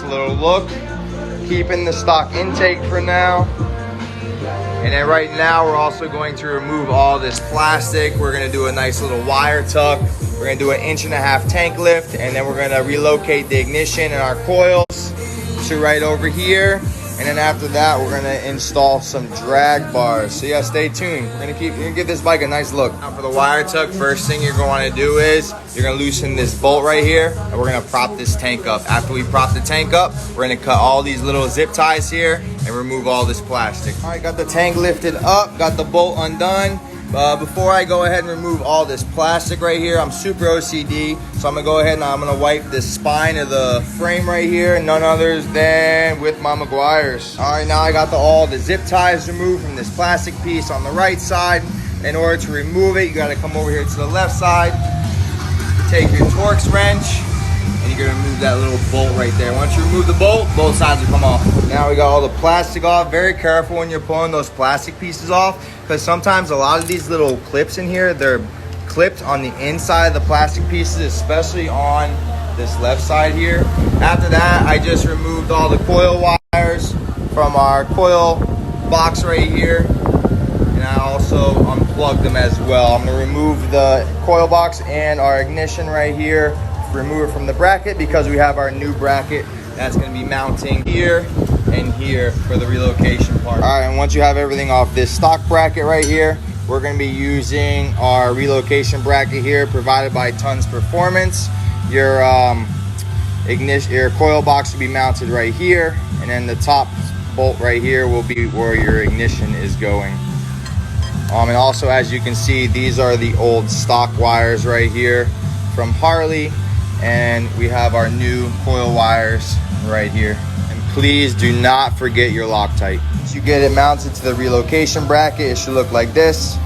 little look. Keeping the stock intake for now. And then right now we're also going to remove all this plastic. We're gonna do a nice little wire tuck. We're gonna do an 1.5 inch tank lift, and then we're gonna relocate the ignition and our coils to right over here. And then after that, we're gonna install some drag bars. So yeah, stay tuned. We're gonna give this bike a nice look. Now for the wire tuck, first thing you're gonna wanna do is you're gonna loosen this bolt right here, and we're gonna prop this tank up. After we prop the tank up, we're gonna cut all these little zip ties here and remove all this plastic. All right, got the tank lifted up, got the bolt undone. Before I go ahead and remove all this plastic right here, I'm super OCD, so I'm gonna go ahead and I'm gonna wipe the spine of the frame right here, none others than with my Meguiar's. All right, now I got all the zip ties removed from this plastic piece on the right side. In order to remove it, you gotta come over here to the left side, take your Torx wrench, and you're gonna remove that little bolt right there. Once you remove the bolt, both sides will come off. Now we got all the plastic off. Very careful when you're pulling those plastic pieces off, because sometimes a lot of these little clips in here, they're clipped on the inside of the plastic pieces, especially on this left side here. After that, I just removed all the coil wires from our coil box right here, and I also unplugged them as well. I'm gonna remove the coil box and our ignition right here, remove it from the bracket, because we have our new bracket that's going to be mounting here and here for the relocation part. All right, and once you have everything off this stock bracket right here, we're going to be using our relocation bracket here provided by Tons Performance. Your ignition, your coil box will be mounted right here, and then the top bolt right here will be where your ignition is going. And also, as you can see, these are the old stock wires right here from Harley, and we have our new coil wires right here. And please do not forget your Loctite. Once you get it mounted to the relocation bracket, it should look like this.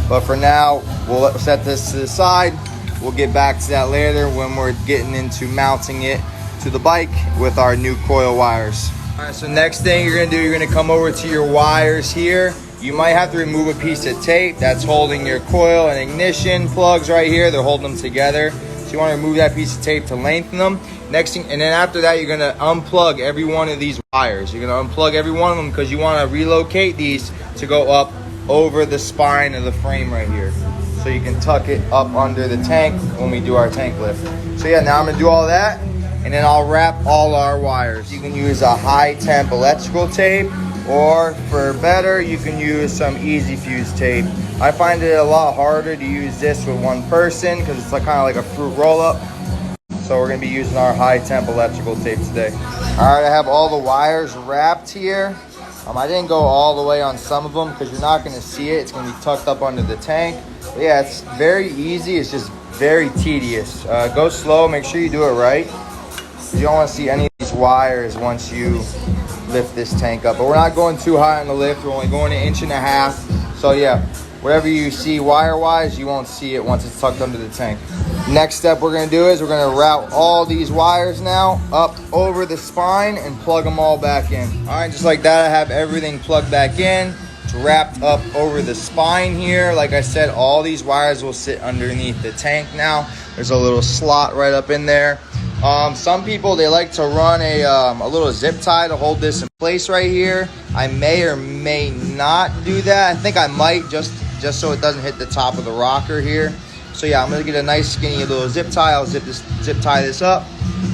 But for now, we'll set this to the side. We'll get back to that later when we're getting into mounting it to the bike with our new coil wires. All right, so next thing you're gonna do, you're gonna come over to your wires here. You might have to remove a piece of tape that's holding your coil and ignition plugs right here. They're holding them together. So you want to remove that piece of tape to lengthen them. Next thing, and then after that, you're gonna unplug every one of these wires. You're gonna unplug every one of them because you want to relocate these to go up over the spine of the frame right here. So you can tuck it up under the tank when we do our tank lift. So yeah, now I'm gonna do all that, and then I'll wrap all our wires. You can use a high temp electrical tape, or for better, you can use some easy fuse tape. I find it a lot harder to use this with one person because it's like kind of like a fruit roll up. So we're gonna be using our high temp electrical tape today. All right, I have all the wires wrapped here. I didn't go all the way on some of them because you're not gonna see it. It's gonna be tucked up under the tank. But yeah, it's very easy. It's just very tedious. Go slow, make sure you do it right. You don't wanna see any of these wires once you lift this tank up. But we're not going too high on the lift. We're only going 1.5 inches. So yeah, whatever you see wire-wise, you won't see it once it's tucked under the tank. Next step we're gonna do is we're gonna route all these wires now up over the spine and plug them all back in. All right, just like that, I have everything plugged back in. It's wrapped up over the spine here. Like I said, all these wires will sit underneath the tank now. There's a little slot right up in there. Some people, they like to run a little zip tie to hold this in place right here. I may or may not do that. I think I might, just so it doesn't hit the top of the rocker here. So yeah, I'm gonna get a nice skinny little zip tie. I'll zip tie this up,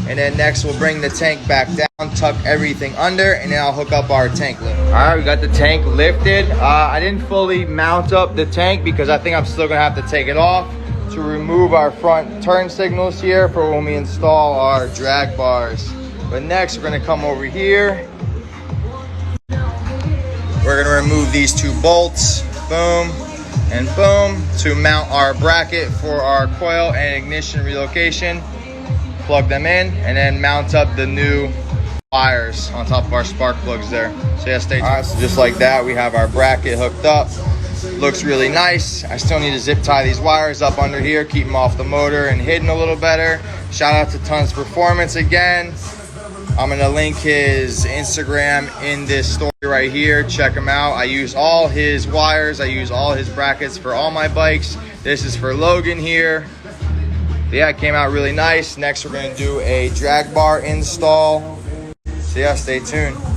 and then next we'll bring the tank back down, tuck everything under, and then I'll hook up our tank lift. All right, we got the tank lifted. I didn't fully mount up the tank because I think I'm still gonna have to take it off to remove our front turn signals here for when we install our drag bars. But next we're gonna come over here. We're gonna remove these two bolts, boom and boom, to mount our bracket for our coil and ignition relocation. Plug them in and then mount up the new wires on top of our spark plugs there. So yeah, stay tuned. All right, so just like that, we have our bracket hooked up. Looks really nice. I still need to zip tie these wires up under here, keep them off the motor and hidden a little better. Shout out to Tons Performance again. I'm gonna link his Instagram in this story right here. Check him out. I use all his wires. I use all his brackets for all my bikes. This is for Logan here. But yeah, it came out really nice. Next, we're gonna do a drag bar install. So yeah, stay tuned.